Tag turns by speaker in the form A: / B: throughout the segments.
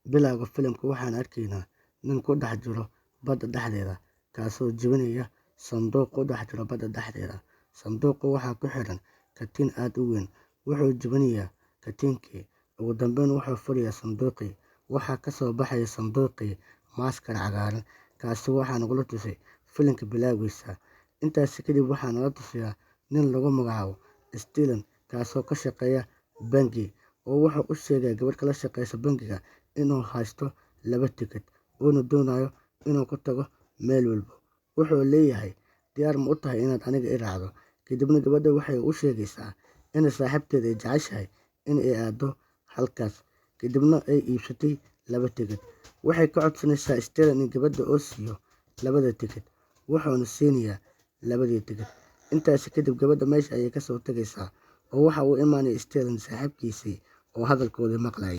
A: Bilowga filimka waxaan arkaynaa nin ku dhex jiro badda dhexdeeda, kaasoo jebinaya sanduuq ku dhex jira badda dhexdeeda. Sanduuqa waxaa ku xiran katiin aad u weyn. Wuxuu jebinayaa katiinkii, ugu dambeyn wuxuu furayaa sanduuqii. Waxaa ka soo baxaya sanduuqii maaskar cagaaran. Kaasi waxaa nagula tusay filimka bilowgiisa. Intaasi kadib waxaa nala tusayaa nin lagu magacaabo Stellan, kaasoo ka shaqeeya bangi, oo wuxuu u sheegay gabadh kala shaqeysa bangiga inuu haysto 2 tikidh uuna doonayo inuu ku tago meel walba. Wuxuu leeyahay, diyaar ma u tahay inaad aniga i raacdo? Kadibna gabadha waxay u sheegaysaa in saaxiibteed ay jeceshahay in ay aado halkaas, kadibna ay iibsatay 2 tikidh. Waxay ka codsanaysaa Stellan in gabadha uu siiyo 2 tikidh, wuxuuna siinayaa 2 tikidh. Intaasi kadib gabadha meesha ayay ka soo tagaysaa, oo waxa uu imaanaya Stellan saaxiibkiisii oo hadalkoodii maqlayay.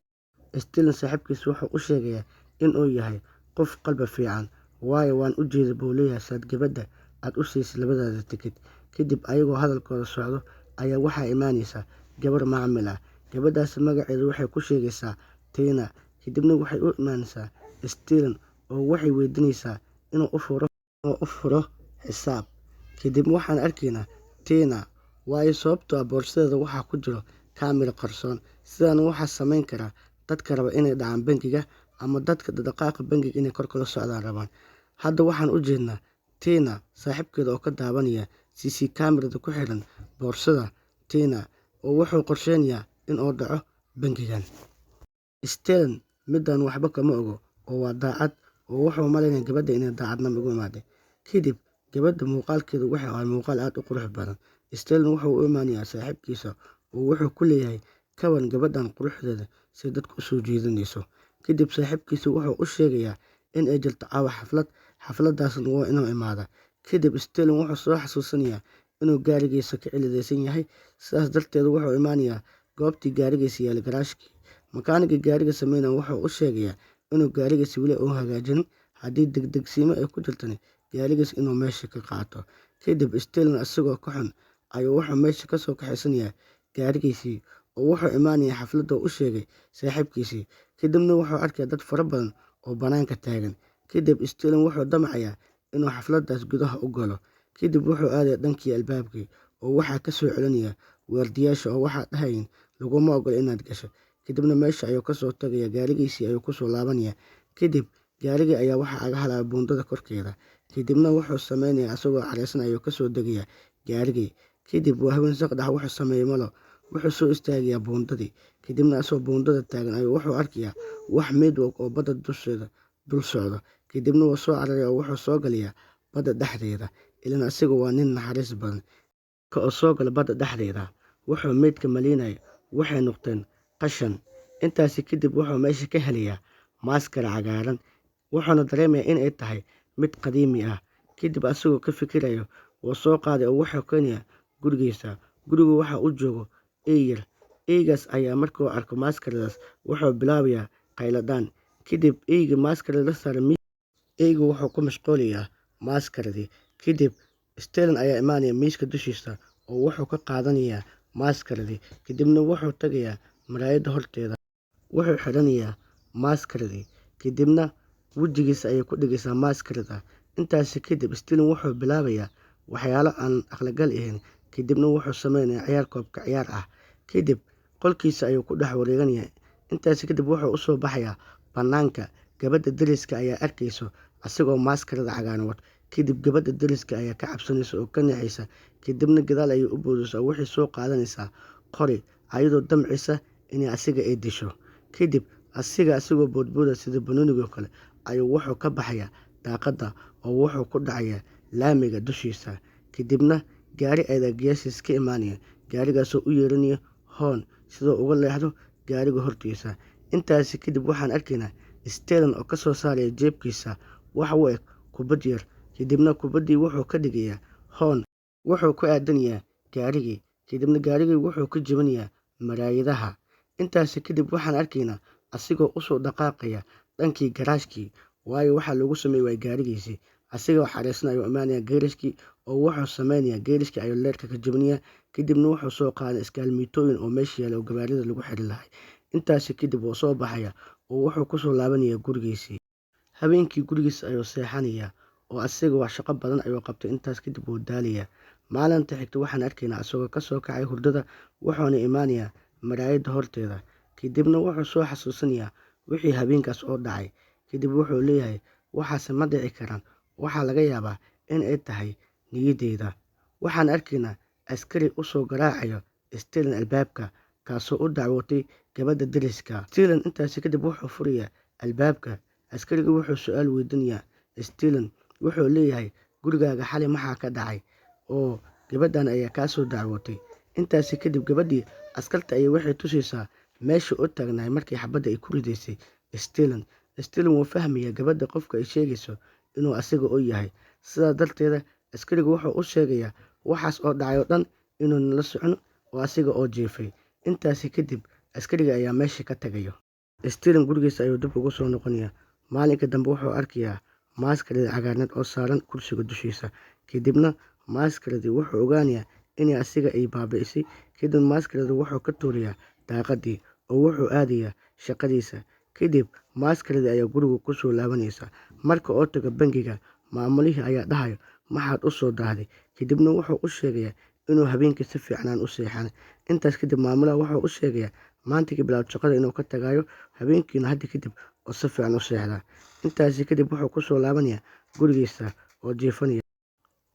A: Stellan saaxiibkiis wuxuu u sheegayaa in uu yahay qof qalbi fiican, waayo waan u jeedaa buu leeyahay saad gabadha aad u siisay 2 tikidh. Kadib ayagoo hadalkooda socdo ayaa waxaa imaanaysa gabar macaamiil ah. Gabadhaas magaceeda waxay ku sheegaysaa Tina. Kadibna waxay u imaanaysaa Stellan oo waxay weydiinaysaa inuu u furo xisaab. Kadib waxaan arkaynaa Tina, waayo sababtoo ah boorsadeeda waxaa ku jiro kaamiro qarsoon. Sidaan waxaa samayn karaa dadka raba inay dhacaan bangiga ama dadka dhaqaaqa bangiga inay kor kala socdaan rabaan. Hadda waxaan u jeednaa Tina saaxiibkeeda oo ka daawanaya CC kaamirada ku xiran boorsada Tina, oo wuxuu qorsheynayaa in uu dhaco bangigan. Stellan midaan waxba kama ogo oo waa daacad, oo wuxuu maleynayaa gabadha inay daacadnimo ugu imaaday. Kadib gabadha muuqaalkeedu waxa ay muuqaal aad u qurux badan. Stellan wuxuu u imaanayaa saaxiibkiisa oo wuxuu ku leeyahay kawan gabadhan quruxdeeda si dadku u soo jiidanayso. Kadib saaxiibkiisa wuxuu u sheegayaa in ay jirto caawa xaflad, xafladaasna waa inuu imaada. Kadib Stellan wuxuu soo xasuusanayaa inuu gaarigiisa ka cilidaysan yahay, sidaas darteed wuxuu imaanayaa goobtii gaarigiisa yaal garaashkii. Makaaniga gaariga sameynaya wuxuu u sheegayaa inuu gaarigiisa weli uu hagaajinin, haddii degdegsiimo ay ku jirtana gaarigiisa inuu meesha ka qaato. Kadib Stellan isagoo ka xun ayuu wuxuu meesha ka soo kaxaysanayaa gaarigiisii, oo wuxuu imaanayaa xafladda u sheegay saaxiibkiisii. Kadibna wuxuu arkayaa dad fara badan oo bannaanka taagan. Kadib Stellan wuxuu damcayaa inuu xafladdaas gudaha u galo. Kadib wuxuu aadayaa dhankii albaabkii, oo waxaa ka soo celinaya waardiyaasha oo waxay dhahayeen laguma ogola inaad gasho. Kadibna meesha ayuu ka soo tagayaa, gaarigiisii ayuu ku soo laabanayaa. Kadib gaarigii ayaa waxaa aga halaya buundada korkeeda. Kadibna wuxuu sameynayaa isagoo careysan ayuu ka soo degayaa gaarigii. Kadib waa haween saqdax wuxuu sameeyay malo, wuxuu soo istaagayaa buundadii. Kadibna asagoo buundada taagan ayuu wuxuu arkayaa wax meyd oo badda dusheeda dul socdo. Kadibna wuu soo cararay oo wuxuu soo galayaa badda dhexdeeda, ilaan asiga waa nin naxariis badan. Ka oo soo gala badda dhexdeeda wuxuu meydka maleynaya waxay noqdeen qashan. Intaasi kadib wuxuu meesha ka helayaa maaskar cagaaran, wuxuuna dareemayaa in ay tahay mid qadiimi ah. Kadib asagoo ka fikirayo wuu soo qaaday oo wuxuu keenayaa gurigiisa. Gurigu waxa uu joogo eey yar. Eeygaas ayaa markuu arko maaskaradaas wuxuu bilaabayaa qayladaan. Kadib eeyga maaskarada la saaray eeygu wuxuu ku mashquulayaa maaskaradii. Kadib Stellan ayaa imaanaya miiska dushiisa oo wuxuu ka qaadanayaa maaskaradii. Kadibna wuxuu tagayaa maraayadda horteeda, wuxuu xiranayaa maaskaradii. Kadibna wejigiisa ayay ku dhigaysaa maaskarada. Intaasi kadib Stellan wuxuu bilaabayaa waxyaalo aan aqal-gal ahayn. Kadibna wuxuu sameynayaa ciyaar koobka ciyaar ah. Kadib qolkiisa ayuu ku dhex wareeganayaa. Intaasi kadib wuxuu u soo baxayaa bannaanka. Gabadha deriska ayaa arkayso asagoo maaskarada cagaaran wato. Kadib gabadha deriska ayaa ka cabsanaysa oo ka naxaysa. Kadibna gadaal ayay u boodaysaa oo waxay soo qaadanaysaa qori ayadoo damcaysa in asiga ay disho. Kadib asagoo boodbooda sida banooniga kale ayuu wuxuu ka baxayaa daaqadda oo wuxuu ku dhacayaa laamiga dushiisa. Kadibna gaari ayaa geesiis ka imaanaya, gaarigaasoo u yeeranaya hoon sidoo uga leexdo gaariga hortiisa. Intaasi kadib waxaan arkaynaa Stellan oo ka soo saaraya jeebkiisa wax u eg kubad yar. Kadibna kubaddii wuxuu ka dhigayaa hoon, wuxuu ku aadanayaa gaarigii. Kadibna gaarigii wuxuu ka jebinayaa maraayadaha. Intaasi kadib waxaan arkaynaa asigoo u soo dhaqaaqaya dhankii garaashkii, waayo waxaa lagu sameeyay waa gaarigiisii. Asigoo xareysan ayuu imaanayaa geerishkii oo wuxuu sameynayaa geerishkii ayuu leerka ka jebinayaa. Kadibna wuxuu soo qaaday iskaalmiitooyin oo meesha yaala oo gawaarida lagu xiri lahay. Intaasi kadib wuu soo baxayaa oo wuxuu ku soo laabanayaa gurigiisii. Habeenkii gurigiisa ayuu seexanayaa oo asiga wax shaqo badan ayuu qabtay. Intaas kadib wuu daalayaa. Maalinta xigta waxaan arkaynaa asagoo ka soo kacay hurdada, wuxuuna imaanayaa maraayadda horteeda. Kadibna wuxuu soo xasuusanayaa wixii habeenkaas oo dhacay. Kadib wuxuu leeyahay waxaase ma dhici karaan, waxaa laga yaabaa in ay tahay niyadeyda. Waxaan arkaynaa askari u soo garaacayo Stellan albaabka, kaasoo u dacwootay gabadha deriska. Stellan intaasi kadib wuxuu furayaa albaabka. Askariga wuxuu su'aal weydiinayaa Stellan, wuxuu leeyahay gurigaaga xalay maxaa ka dhacay oo gabadhan ayaa kaa soo dacwootay. Intaasi kadib gabadhii askarta ayay waxay tusaysaa meesha u taagnaay markii xabadda ay ku ridaysay Stellan. Stellan wuu fahmayaa gabadha qofka ay sheegayso inuu asiga u yahay. Sidaa darteeda askariga wuxuu u sheegayaa waxaas oo dhacay oo dhan inuu nala socon oo asiga oo jiifay. Intaasi kadib askariga ayaa meesha ka tagayo. Stellan gurigiisa ayuu dib ugu soo noqonayaa. Maalinka dambe wuxuu arkayaa maaskaradii cagaarneed oo saaran kursiga dushiisa. Kadibna maaskaradii wuxuu ogaanayaa in asiga ay baabi'isay. Kadib maaskaradii wuxuu ka tuurayaa daaqadii oo wuxuu aadayaa shaqadiisa. Kadib maaskaradii ayaa guriga ku soo laabanaysa. Marka oo tago bangiga, maamulihii ayaa dhahayo maxaad u soo daahday. Kadibna wuxuu u sheegayaa inuu habeenkii si fiican u seexan. Intaas kadib maamulaha wuxuu u sheegayaa maanta ka bilaabto shaqada inuu ka tagayo, habeenkiina hadda kadib oo si fiican u seexda. Intaasi kadib wuxuu ku soo laabanayaa gurigiisa oo jiifanaya.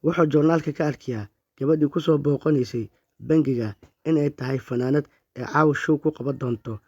A: Wuxuu joornaalka ka arkayaa gabadhii ku soo booqanaysay bangiga in ay tahay fanaanad ee caawa show ku qaban doonto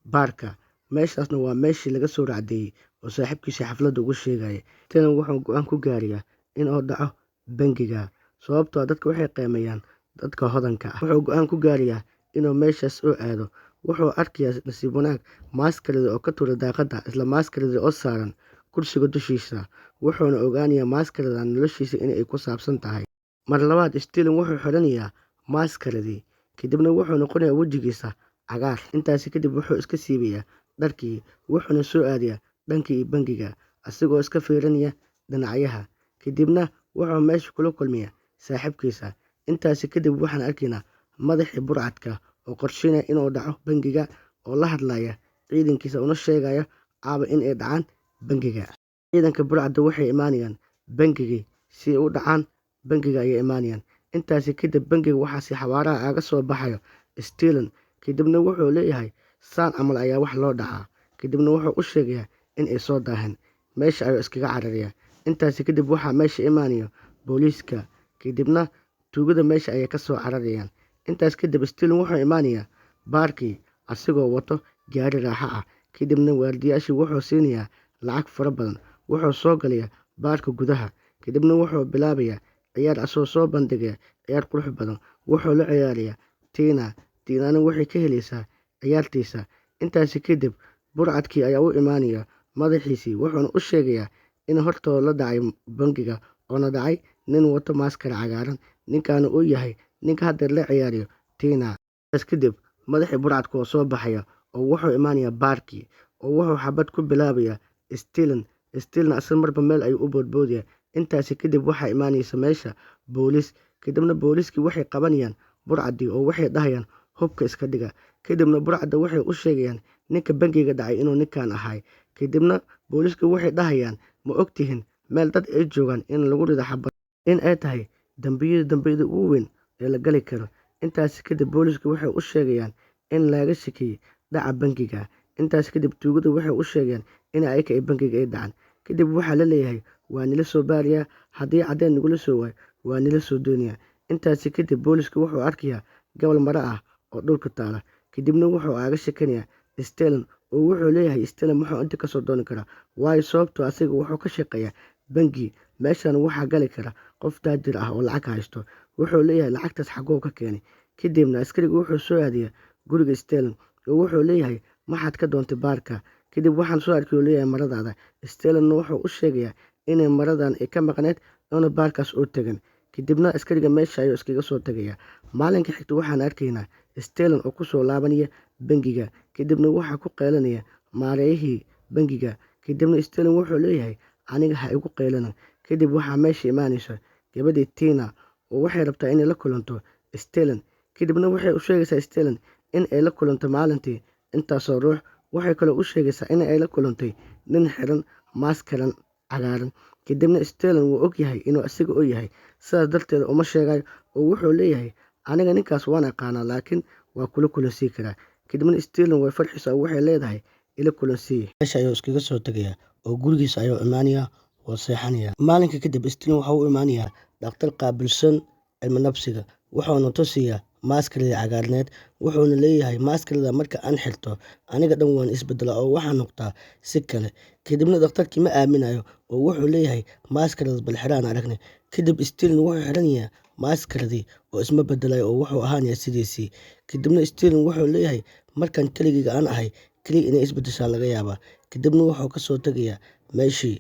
A: baarka. Meeshaasna waa meeshii laga soo raacdeeyay oo saaxiibkiisa xafladda ugu sheegaya. Stellan wuxuu go'aan ku gaarayaa in uu dhaco bangiga sababtoo ah dadka waxay qiimeeyaan dadka hodanka ah. Wuxuu go'aan ku gaarayaa inuu meeshaas u aado. Wuxuu arkayaa nasiib wanaag maaskaradii oo ka tuuray daaqadda, isla maaskaradii oo saaran kursiga dushiisa. Wuxuuna ogaanayaa maaskaradan noloshiisa in ay ku saabsan tahay. Mar labaad Stellan wuxuu xiranayaa maaskaradii. Kadibna wuxuu noqonayaa wejigiisa cagaar. Intaasi kadib wuxuu iska siibayaa dharkii, wuxuuna soo aadayaa dhankii bangiga asigoo iska fiirinaya dhinacyaha. Kadibna wuxuu meesha kula kulmayaa saaxiibkiisa. Intaasi kadib waxaan arkaynaa madaxii burcadka oo qorsheynaya inuu dhaco bangiga oo la hadlaya ciidankiisa una sheegaya caawa in ay dhacaan bangiga. Ciidanka burcadda waxay imaanayaan bangigii si ay u dhacaan bangiga ayay imaanayaan. Intaasi kadib bangiga waxaa si xawaaraha aga soo baxayo Stellan. Kadibna wuxuu leeyahay saan camal ayaa wax loo dhacaa. Kadibna wuxuu u sheegayaa in ay soo daaheen. Meesha ayuu iskaga cararayaa. Intaasi kadib waxaa meesha imaanayo booliiska. Kadibna tuugada meesha ayay ka soo cararayaan. Intaas kadib Stellan wuxuu imaanayaa baarkii asigoo wato gaari raaxo ah. Kadibna waardiyaashii wuxuu siinayaa lacag fara badan. Wuxuu soo galayaa baarka gudaha. Kadibna wuxuu bilaabayaa ciyaar asagoo soo bandhigaya ciyaar qurux badan. Wuxuu la ciyaarayaa Tina. Tinana waxay ka helaysaa ciyaartiisa. Intaasi kadib burcadkii ayaa u imaanaya madaxiisii, wuxuuna u sheegayaa in hortooda la dhacay bangiga oona dhacay nin wato maaskara cagaaran. Ninkaana uu yahay ninka hadda la ciyaarayo Tina. Intaas kadib madaxii burcadka oo soo baxaya oo wuxuu imaanayaa baarkii oo wuxuu xabad ku bilaabayaa Stellan. Stellan asal marba meel ayuu u boodboodayaa. Intaasi kadib waxaa imaanaysa meesha booliis. Kadibna booliiskii waxay qabanayaan burcadii oo waxay dhahayaan hubka iska dhiga. Kadibna burcadda waxay u sheegayaan ninka bangiga dhacay inuu ninkan ahay. Kadibna booliiska waxay dhahayaan ma ogtihiin meel dad ay joogaan in lagu rido xabad in ay tahay dambiyada ugu weyn ee la gali karo. Intaasi kadib booliiska waxay u sheegayaan in laga shakiyay dhaca bangiga. Intaas kadib tuugada waxay u sheegayaan in ayaka ay bangiga ay dhacaan. Kadib waxaa la leeyahay waa nila soo baarayaa, haddii caddeyn nagula soo waayo waa nila soo doonayaa. Intaasi kadib booliiska wuxuu arkayaa gobol maro ah oo dhulka taala. Kadibna wuxuu aaga shakinayaa Stellan oo wuxuu leeyahay Stellan muxuu inta ka soo dooni karaa, waayo sababtoo asiga wuxuu ka shaqeeyaa bangi. Meeshan waxaa gali kara qof taajir ah oo lacag haysto. Wuxuu leeyahay lacagtaas xagoo ka keenay. Kadibna askariga wuxuu soo aadayaa guriga Stellan oo wuxuu leeyahay maxaad ka doontay baarka. Kadib waxaan soo arkay oo leeyahay maradaada. Stellan wuxuu u sheegayaa inay maradan ay ka maqneed oona baarkaas u tagan. Kadibna askariga meesha ayuu iskaga soo tagayaa. Maalinka xigta waxaan arkaynaa Stellan oo ku soo laabanaya bangiga. Kadibna waxaa ku qeylinaya maareeyihii bangiga. Kadibna Stellan wuxuu leeyahay aniga ha igu qeylinan. Kadib waxaa meesha imaanaysa gabadhii Tina oo waxay rabtaa inay la kulanto Stellan. Kadibna waxay u sheegaysaa Stellan in ay la kulanto maalintii intaasoo ruux waxay kaloo u sheegaysaa in ay la kulantay nin xiran maaskaran cagaaran. Kadibna Stellan wuu ogyahay inuu isaga u yahay, sidaas darteed uma sheegayo oo wuxuu leeyahay aniga ninkaas waan aqaanaa laakiin waa kula kulansii karaa. Kadibna Stellan way farxaysaa oo waxay leedahay ila kulansii. Meesha ayuu iskaga soo tagayaa oo gurigiisa ayuu imaanayaa oo seexanayaa. Maalinka kadib Stellan waxa uu imaanayaa dhakhtar qaabilsan cilmi nafsiga, wuxuuna tusiyaa maaskaradii cagaarneed, wuxuuna leeyahay maaskarada marka aan xirto aniga dhan waan isbedelaa oo waxaan noqdaa si kale. Kadibna dhakhtarkii ma aaminayo oo wuxuu leeyahay maaskaradaas bal xiraan aragne. Kadib Stellan wuxuu xiranaya maaskaradii oo isma bedelayo oo wuxuu ahaanayaa sidiisii. Kadibna Stellan wuxuu leeyahay markaan keligeyga aan ahay kaliya inay isbedeshaa laga yaabaa. Kadibna wuxuu kasoo tagayaa meeshii.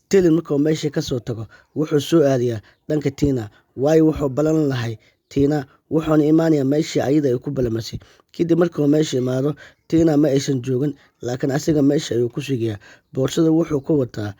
A: Stellan markuu meeshii kasoo tago wuxuu soo aadayaa dhanka Tina, waayo wuxuu ballan lahay Tina, wuxuuna imaanayaa meeshii ayada ay ku balamasay. Kadib markuu meesha imaado Tina ma aysan joogin, laakiin asiga meesha ayuu ku sugayaa. Boorsada wuxuu ku wataa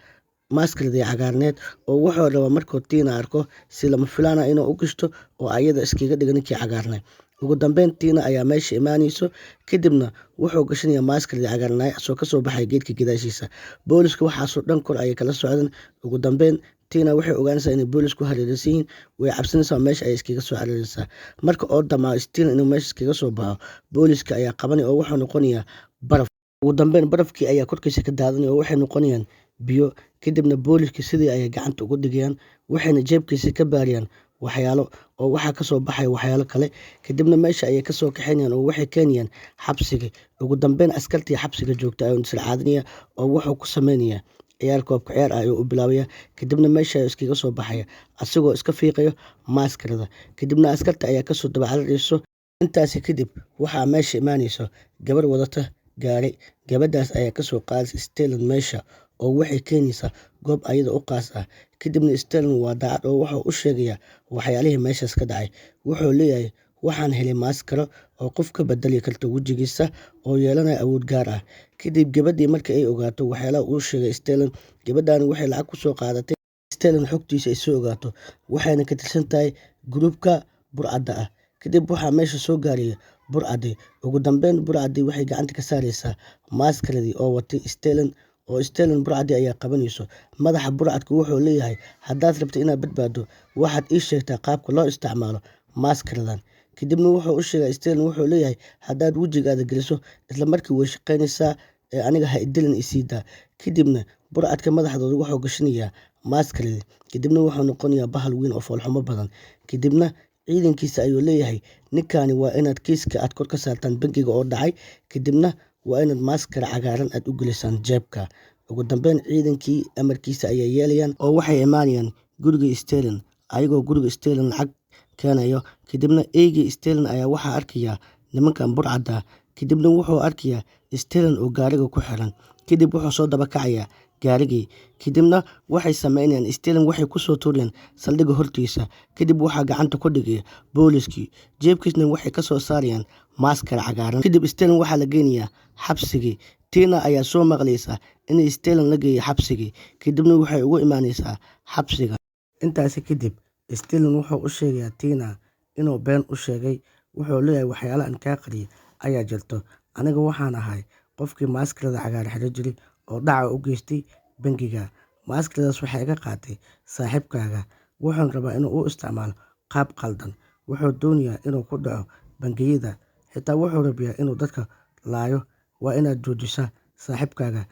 A: maaskaradii cagaarneed oo wuxuu rabaa markuu Tina arko si lama filaan ah inuu u gashto oo ayada iskaga dhiga ninkii cagaarnay. Ugu dambeyn Tina ayaa meesha imaanayso, kadibna wuxuu gashanayaa maaskaradii cagaarnay asoo kasoo baxay geedka gadaashiisa. Booliska waxaasoo dhan kor ayay kala socdaan. Ugu dambeyn Tina waxay ogaanaysaa inay boolisku hareeraysan yihiin, way cabsanaysaa oo meesha ayay iskaga soo cararaysaa. Marka oo dhammaa Stellan inuu meesha iskaga soo baxo, booliska ayaa qabanaya oo wuxuu noqonayaa baraf. Ugu dambeyn barafkii ayaa korkiisa ka daadanaya oo waxay noqonayaan biyo. Kadibna booliska sidii ayay gacanta ugu dhigayaan, waxayna jeebkiisa ka baarayaan waxyaalo oo waxaa kasoo baxaya waxyaalo kale. Kadibna meesha ayay kasoo kaxaynayaan oo waxay keenayaan xabsiga. Ugu dambeyn askartii xabsiga joogta ayuu israacadinaya oo wuxuu ku sameynayaa ciyaar koobka ciyaar ah ayuu u bilaabaya. Kadibna meesha ayuu iskaga soo baxaya asagoo iska fiiqayo maaskarada. Kadibna askarta ayaa kasoo daba cararayso. Intaasi kadib waxaa meesha imaanayso gabar wadata gaari. Gabadhaas ayaa kasoo qaadaysa Stellan meesha oo waxay keenaysaa goob ayada u qaas ah. Kadibna Stellan waa daacad oo wuxuu u sheegayaa waxyaalihii meeshaas ka dhacay. Wuxuu leeyahay waxaan helay maaskaro oo qof ka bedeli karta wejigiisa oo yeelanaya awood gaar ah. Kadib gabadhii markii ay ogaato waxyaalaha uu sheegay Stellan, gabadhaani waxay lacag ku soo qaadatay Stellan xogtiisa ay soo ogaato, waxayna ka tirsan tahay gruubka burcadda ah. Kadib waxaa meesha soo gaaraya burcadii. Ugu dambeyn burcadii waxay gacanta ka saaraysaa maaskaradii oo watay Stellan, oo Stellan burcadii ayaa qabanayso. Madaxa burcadku wuxuu leeyahay haddaad rabto inaad badbaado waxaad ii sheegtaa qaabka loo isticmaalo maaskaradan. Kadibna wuxuu u sheegay Stellan, wuxuu leeyahay haddaad wejigaada geliso isla markii way shaqaynaysaa ee aniga ha idilin isiidaa. Kadibna burcadka madaxdooda wuxuu gashanayaa maaskaradii. Kadibna wuxuu noqonayaa bahal weyn oo foolxumo badan. Kadibna ciidankiisa ayuu leeyahay ninkani waa inaad kiiska aad kor ka saartaan bangiga oo dhacay. Kadibna waa inaad maaskara cagaaran aad u gelisaan jeebka. Ugu dambeyn ciidankii amarkiisa ayay yeelayaan oo waxay imaanayaan guriga Stellan, ayagoo guriga Stellan lacag keenayo. Kadibna eygii Stellan ayaa waxaa arkaya nimankan burcadda. Kadibna wuxuu arkayaa Stellan oo gaariga ku xiran. Kadib wuxuu soo daba kacayaa gaarigii. Kadibna waxay sameynayaan Stellan waxay kusoo tuurayaan saldhigga hortiisa. Kadib waxaa gacanta ku dhigaya booliskii, jeebkiisna waxay kasoo saarayaan maaskara cagaaran. Kadib Stellan waxaa la geynayaa xabsigii. Tina ayaa soo maqlaysa in Stellan la geeyo xabsigii. Kadibna waxay ugu imaanaysaa xabsiga. Intaasi kadib Stellan wuxuu u sheegayaa Tina inuu been u sheegay. Wuxuu leeyahay waxyaalo aan kaa qariyay ayaa jirto. Aniga waxaan ahay qofkii maaskarada cagaar xiran jiray oo dhaca u geystay bangiga. Maaskaradaas waxay iga qaatay saaxiibkaaga, wuxuuna rabaa inuu u isticmaalo qaab qaldan. Wuxuu doonayaa inuu ku dhaco bangiyada, xitaa wuxuu rabayaa inuu dadka laayo. Waa inaad joojisaa saaxiibkaaga.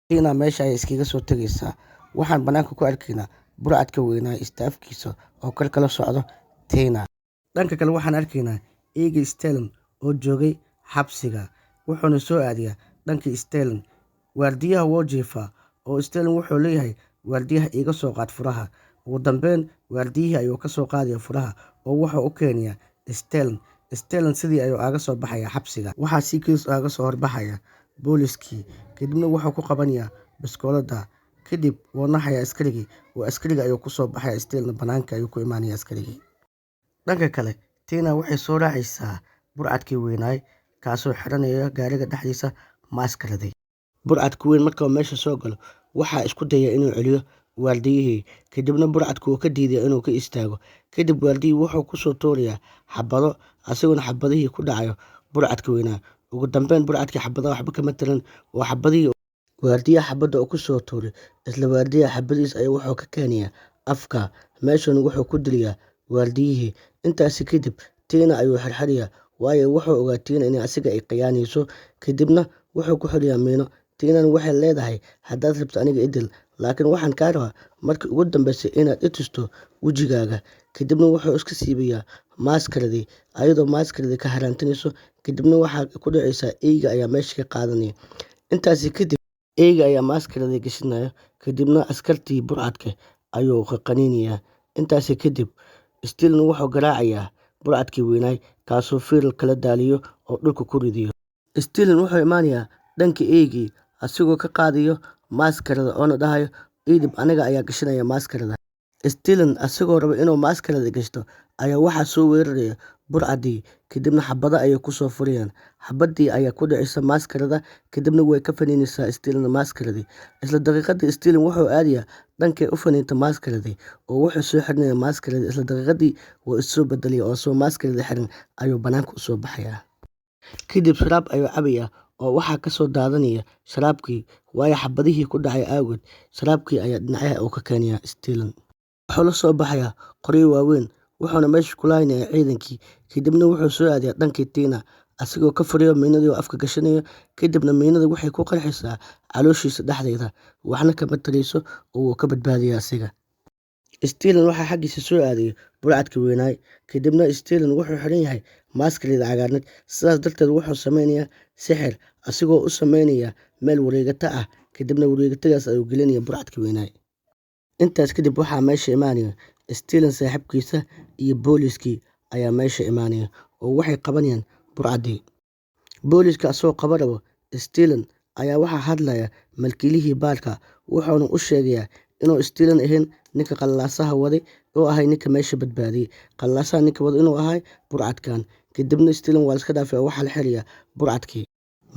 A: Tina meesha ayay iskaga soo tagaysaa. Waxaan banaanka ku arkaynaa burcadka weynaa istaafkiisa oo kala socdo Tina. Dhanka kale waxaan arkaynaa eygii Stellan oo joogay xabsiga, wuxuuna soo aadayaa dhankii Stellan. Waardiyaha wuu jiifaa oo Stellan wuxuu leeyahay waardiyaha iiga soo qaad furaha. Ugu dambeyn waardiyihii ayuu ka soo qaadaya furaha oo wuxuu u keenayaa Stellan. Stellan sidii ayuu aga soo baxaya xabsiga. Waxaa si kiis aga soo horbaxaya booliskii. Kadibna wuxuu ku qabanayaa biskoolada. Kadib wuu naxayaa askarigii oo askariga ayuu kusoo baxaya Stellan banaanka ayuu ku imaanaya askarigii. Dhanka kale Tina waxay soo raacaysaa burcadkii weynaay kaasoo xiranaya gaariga dhexdiisa maaskaradii. Burcadka weyn marka uu meesha soo galo waxaa isku daya inuu celiyo waardiyihii. Kadibna burcadku wuu ka diidaya inuu ka istaago. Kadib waardiyihii wuxuu kusoo tuurayaa xabado, asiguna xabadihii ku dhacayo burcadka weynaa. ugu dambeyn burcadkii xabadaha waxba kama tarin oo xabadihii waardiyaha xabadda oo ku soo tuuray isla waardiyaha xabadihiis ayuu wuxuu ka keenayaa afka meeshana wuxuu ku dilayaa waardiyihii. Intaasi kadib Tina ayuu xirxirayaa waayo wuxuu ogaa Tina in asiga ay khiyaanayso. Kadibna wuxuu ku xirayaa miino. Tinana waxay leedahay haddaad rabto aniga idil, laakiin waxaan kaa rabaa markii ugu dambeysay inaad i tusto wejigaaga. Kadibna wuxuu iska siibayaa maaskaradii ayadoo maaskaradii ka haraantinayso. Kadibna waxaa ku dhacaysaa eyga ayaa meesha ka qaadanaya. Intaasi kadib eyga ayaa maaskaradii gashanaya. Kadibna askartii burcadka ayuu qaniinayaa. Intaasi kadib Stilna wuxuu garaacayaa burcadkii weynaay kaasoo firir kala daaliyo oo dhulka ku ridiyo. Stilin wuxuu imaanayaa dhanka eygii asigoo ka qaadayo maaskarada oona dhahayo idib aniga ayaa gashanaya maaskarada. Stilin asigoo raba inuu maaskarada gashto ayaa waxaa soo weeraraya burcadii. Kadibna xabado ayay kusoo furayaan. Xabadii ayaa ku dhacaysa maaskarada. Kadibna way ka faniinaysaa Stilin maaskaradii. Isla daqiiqadii Stilin wuxuu aadayaa dhankay u faniinta maaskaradii oo wuxuu soo xirinayaa maaskaradii. Isla daqiiqadii wuu isoo bedelaya oo soo maaskaradii xiran ayuu banaanka usoo baxayaa. Kadib sharaab ayuu cabayaa oo waxaa kasoo daadanaya sharaabkii waayo xabadihii ku dhacay awgeed. Sharaabkii ayaa dhinacyaha uu ka keenayaa Stilin. Wuxuu la soo baxayaa qoryo waaweyn wuxuuna meesha ku laaynayaa ciidankii. Kadibna wuxuu soo aadayaa dhankii Tina asigoo ka furayo miinadii oo afka gashanayo. Kadibna miinada waxay ku qarxisaa calooshiisa dhexdeeda waxna kama tarayso oo wuu ka badbaadaya asiga. Stilin waxaa xaggiisa soo aadaya burcadkii weynaay. Kadibna Stilin wuxuu xiran yahay maaskaradii cagaarneed. Sidaas darteed wuxuu sameynayaa sixir asigoo u sameynaya meel wareegata ah. Kadibna wareegatadaas ayuu gelinaya burcadkii weynaay. Intaas kadib waxaa meesha imaanaya Stilin saaxiibkiisa iyo booliiskii ayaa meesha imaanaya oo waxay qabanayaan burcadii. Booliiska asagoo qaba rabo Stilin ayaa waxaa hadlaya malkiilihii baarka wuxuuna u sheegayaa inuu Stilin ahayn ninka qalaasaha waday oo ahay ninka meesha badbaadiyay. Qalaasaha ninka wada inuu ahay burcadkan. Kadibna Stilin waa iska dhaafay oo waxaa la xirayaa burcadkii.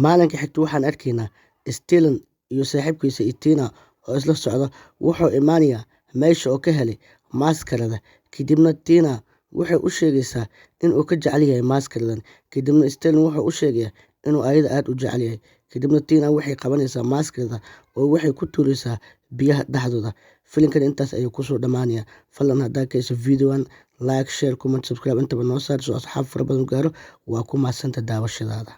A: Maalinka xigta waxaan arkaynaa Stilin iyo saaxiibkiisa iyo Tina oo isla socda. Wuxuu imaanayaa meesha oo ka helay maaskarada. Kadibna Tina waxay u sheegaysaa inuu ka jecel yahay maaskaradan. Kadibna Stilin wuxuu u sheegayaa inuu ayada aad u jecel yahay. Kadibna Tina waxay qabanaysaa maaskarada oo waxay ku tuuraysaa biyaha dhexdooda. Filimkan intaas ayuu kusoo dhamaanayaa. Fadlan haddaa ka hesho videogan like, share, comment, subscribe intaba noo saar si asxaab fara badan gaaro. Waa ku mahadsantahay daawashadaada.